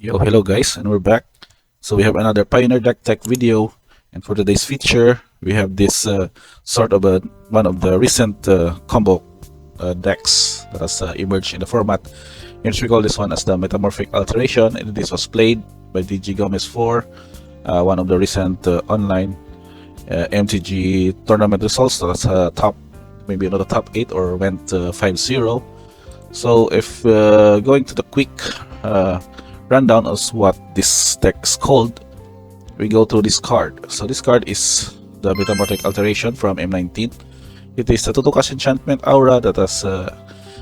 Yo, hello guys, and we're back. So we have another Pioneer Deck Tech video, and for today's feature, we have this sort of one of the recent combo decks that has emerged in the format. In which we call this one as the Metamorphic Alteration, and this was played by DG Gomez 4, one of the recent online MTG tournament results. So that's top, maybe another top 8 or went 5-0. So if going to the quick rundown of what this deck is called, we go through this card. So this card is the Metamorphic Alteration from M19. It is a 2/2 cast enchantment aura that has,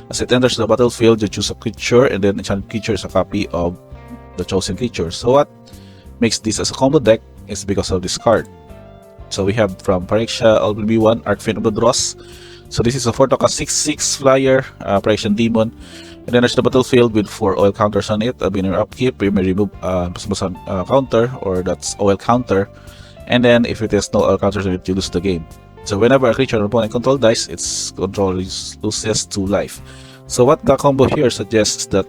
as it enters the battlefield, you choose a creature, and then enchanted creature is a copy of the chosen creature. So what makes this as a combo deck is because of this card. So we have from Phyrexian LB1, Archfiend of the Dross. So this is a 4/2 6/6 flyer, Phyrexian Demon. And then there's the battlefield with 4 oil counters on it. In your upkeep, you may remove counter, or that's oil counter. And then if it has no oil counters on it, you lose the game. So whenever a creature or opponent control dies, its control loses 2 life. So what the combo here suggests that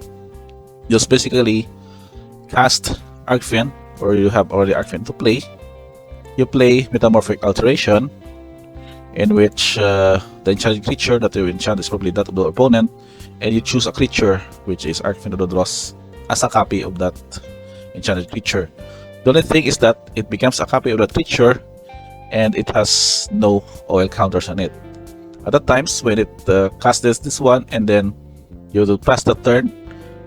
just basically cast Archfiend, or you have already Archfiend to play. You play Metamorphic Alteration, in which the enchanted creature that you enchant is probably that of the opponent, and you choose a creature, which is Archfiend of the Dross, as a copy of that enchanted creature. The only thing is that it becomes a copy of that creature, and it has no oil counters on it. At the times when it casts this one, and then you will pass the turn,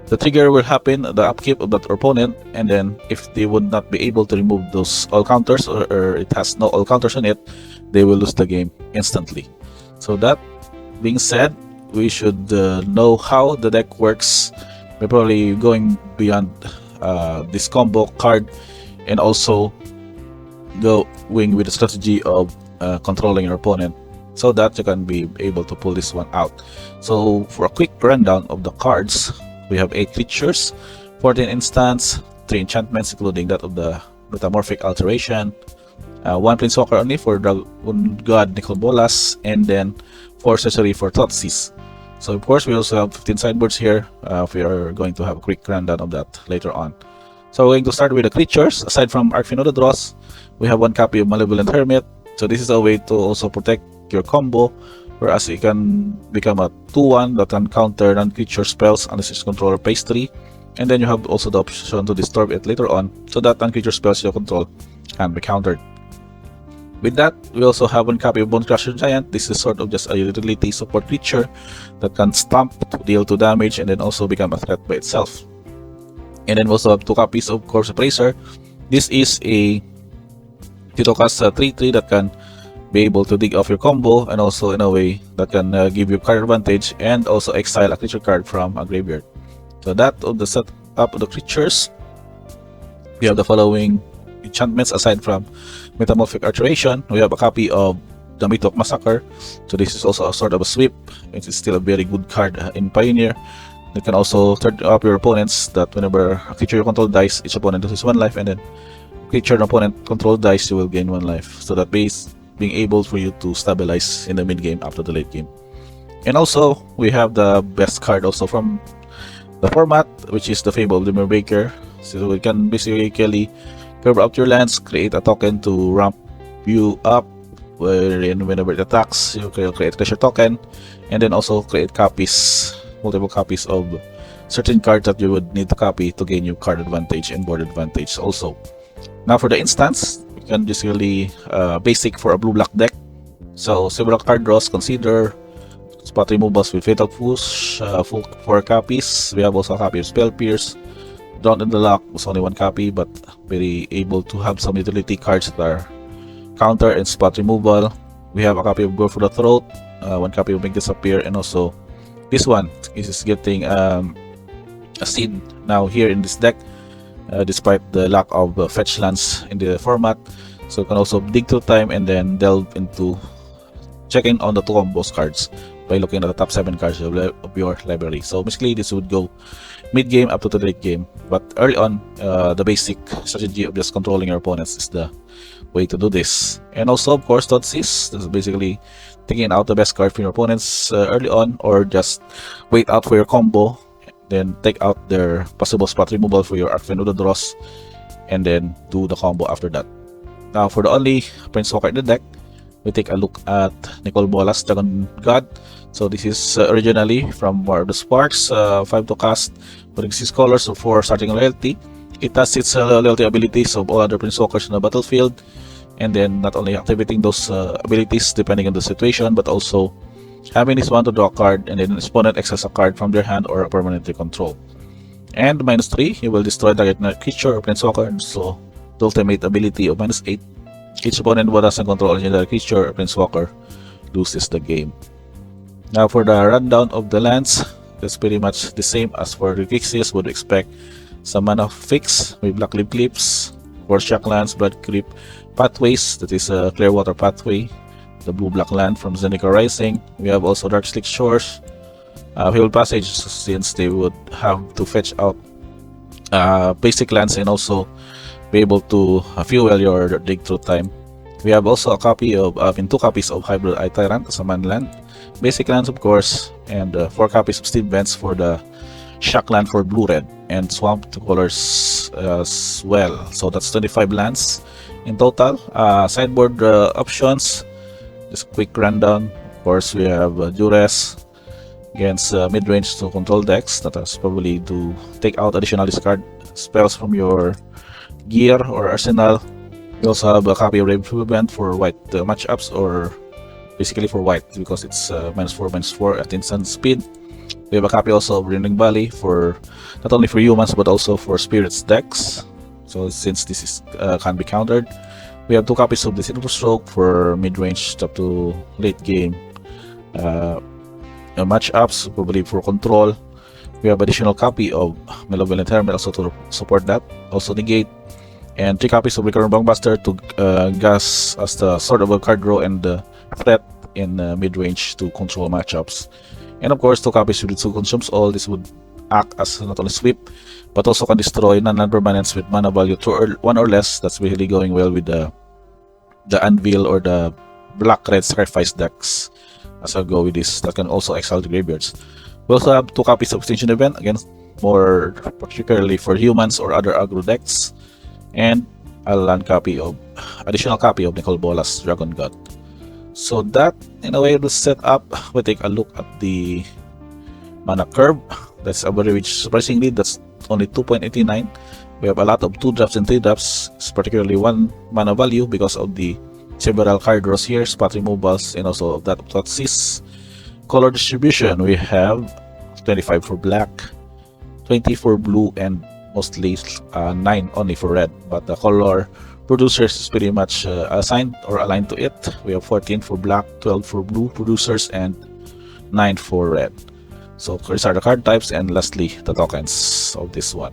the trigger will happen, the upkeep of that opponent, and then if they would not be able to remove those oil counters, or it has no oil counters on it, they will lose the game instantly. So that being said, we should know how the deck works. We're probably going beyond this combo card, and also going with the strategy of controlling your opponent, so that you can be able to pull this one out. So for a quick rundown of the cards, we have 8 creatures, 14 instants, 3 enchantments including that of the Metamorphic Alteration, 1 Planeswalker only for Dragon God Bolas, and then 4 sorcery for Thoughtseize. So of course we also have 15 sideboards here. We are going to have a quick rundown of that later on. So we're going to start with the creatures. Aside from Archfiend of the Dross, we have 1 copy of Malevolent Hermit. So this is a way to also protect your combo, whereas you can become a 2/1 that can counter non-creature spells unless its controller pays 3. And then you have also the option to disturb it later on, so that non-creature spells you control can be countered. With that, we also have 1 copy of Bone Crusher Giant. This is sort of just a utility support creature that can stomp to deal 2 damage and then also become a threat by itself. And then we also have 2 copies of Corpse Appraiser. This is a 2/2 cast 3/3 that can be able to dig off your combo, and also in a way that can give you card advantage and also exile a creature card from a graveyard. So that of the setup of the creatures, we have the following enchantments. Aside from Metamorphic Alteration, we have a copy of the Mythok Massacre. So this is also a sort of a sweep. It is still a very good card in Pioneer. It can also turn up your opponents, that whenever a creature you control dies, each opponent loses 1 life, and then creature and opponent control dies, you will gain 1 life. So that base being able for you to stabilize in the mid game after the late game. And also we have the best card also from the format, which is the Fable of the Mirrorbaker. So we can basically curve out your lands, create a token to ramp you up, wherein whenever it attacks, you can create a treasure token, and then also create copies, multiple copies of certain cards that you would need to copy to gain your card advantage and board advantage also. Now for the instance, you can just really basic for a blue-black deck. So several card draws, consider spot removals with Fatal Push, full 4 copies. We have also a copy of Spell Pierce. Drawn in the Lock was only 1 copy, but very able to have some utility cards that are counter and spot removal. We have a copy of Go for the Throat, 1 copy of Make Disappear, and also this one is getting a seed now here in this deck, despite the lack of fetch lands in the format. So you can also dig through time and then delve into checking on the 2 combos cards by looking at the top 7 cards of your library. So basically this would go mid game up to the late game, but early on the basic strategy of just controlling your opponents is the way to do this. And also of course Thoughtseize, this is basically taking out the best card from your opponents early on, or just wait out for your combo then take out their possible spot removal for your Arcvenudo draws, and then do the combo after that. Now for the only Planeswalker in the deck, we take a look at Nicol Bolas, Dragon God. So this is originally from War of the Sparks, 5 to cast, putting 6 colors, so 4 starting loyalty. It has its loyalty abilities of all other Planeswalkers in the battlefield, and then not only activating those abilities depending on the situation, but also having this one to draw a card, and then an opponent access a card from their hand or a permanently control. And -3, you will destroy target creature or Planeswalker, so the ultimate ability of -8. Each opponent who doesn't control a legendary creature or Planeswalker loses the game. Now for the rundown of the lands, that's pretty much the same as for the Pixies. Would expect some mana fix with Black Leaf Cliffs, 4 Shock lands, Blood Creep Pathways, that is a Clearwater Pathway, the blue-black land from Zendikar Rising. We have also Dark Slick Shores, Hill Passage, since they would have to fetch out basic lands and also be able to fuel your dig through time. We have also a copy of, 2 copies of Hybrid Eye Tyrant as a man land, basic lands of course, and 4 copies of Steve Vents for the Shock land for blue-red, and Swamp 2 colors as well. So that's 25 lands in total. Sideboard options, just quick rundown. Of course, we have Duress against mid-range to control decks that is probably to take out additional discard spells from your gear or arsenal. We also have a copy of Rave Prevent for white matchups, or basically for white because it's -4/-4 at instant speed. We have a copy also of Renewing Valley for not only for humans but also for spirits decks. So since this is can be countered, we have 2 copies of the Silver Stroke for mid-range up to late game matchups, probably for control. We have additional copy of Malevolent Hermit also to support that, also negate, and 3 copies of Recurrent Buster to gas as the sort of a card draw and the threat in mid-range to control matchups. And of course, 2 copies with 2 consumes all. This would act as not only sweep but also can destroy non-land permanents with mana value 1 or less. That's really going well with the Anvil or the black-red sacrifice decks. As I go with this, that can also exile the graveyards. We also have 2 copies of Extinction Event, again more particularly for humans or other aggro decks, and a land copy of additional copy of Nicol Bolas, Dragon God. So that in a way the setup. We take a look at the mana curve. That's a very rich, surprisingly that's only 2.89. We have a lot of 2 drops and 3 drops, particularly 1 mana value because of the several card draws here, spot removals, and also that of Thoughtseize. Color distribution, we have 25 for black, 20 for blue, and mostly 9 only for red. But the color producers is pretty much assigned or aligned to it. We have 14 for black, 12 for blue producers, and 9 for red. So these are the card types, and lastly the tokens of this one.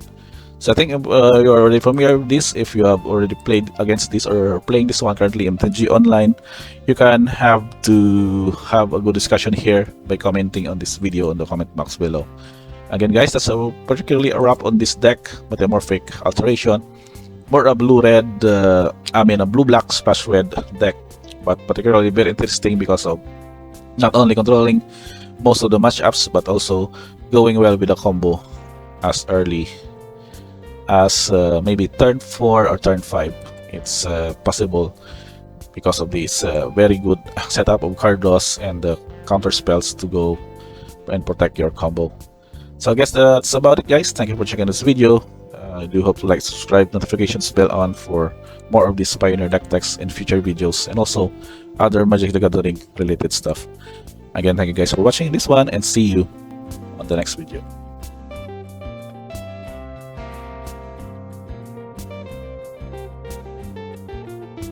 So I think you're already familiar with this. If you have already played against this or playing this one currently MTG Online, you can have a good discussion here by commenting on this video in the comment box below. Again guys, that's particularly a wrap on this deck, Metamorphic Alteration. More a blue-red, a blue-black splash red deck, but particularly very interesting because of not only controlling most of the matchups but also going well with the combo as early as maybe turn 4 or turn 5. It's possible because of this very good setup of card draws and the counter spells to go and protect your combo. So I guess that's about it guys. Thank you for checking this video. I do hope to like, subscribe, notifications bell on for more of these Pioneer deck techs in future videos, and also other Magic the Gathering related stuff. Again, thank you guys for watching this one, and see you on the next video.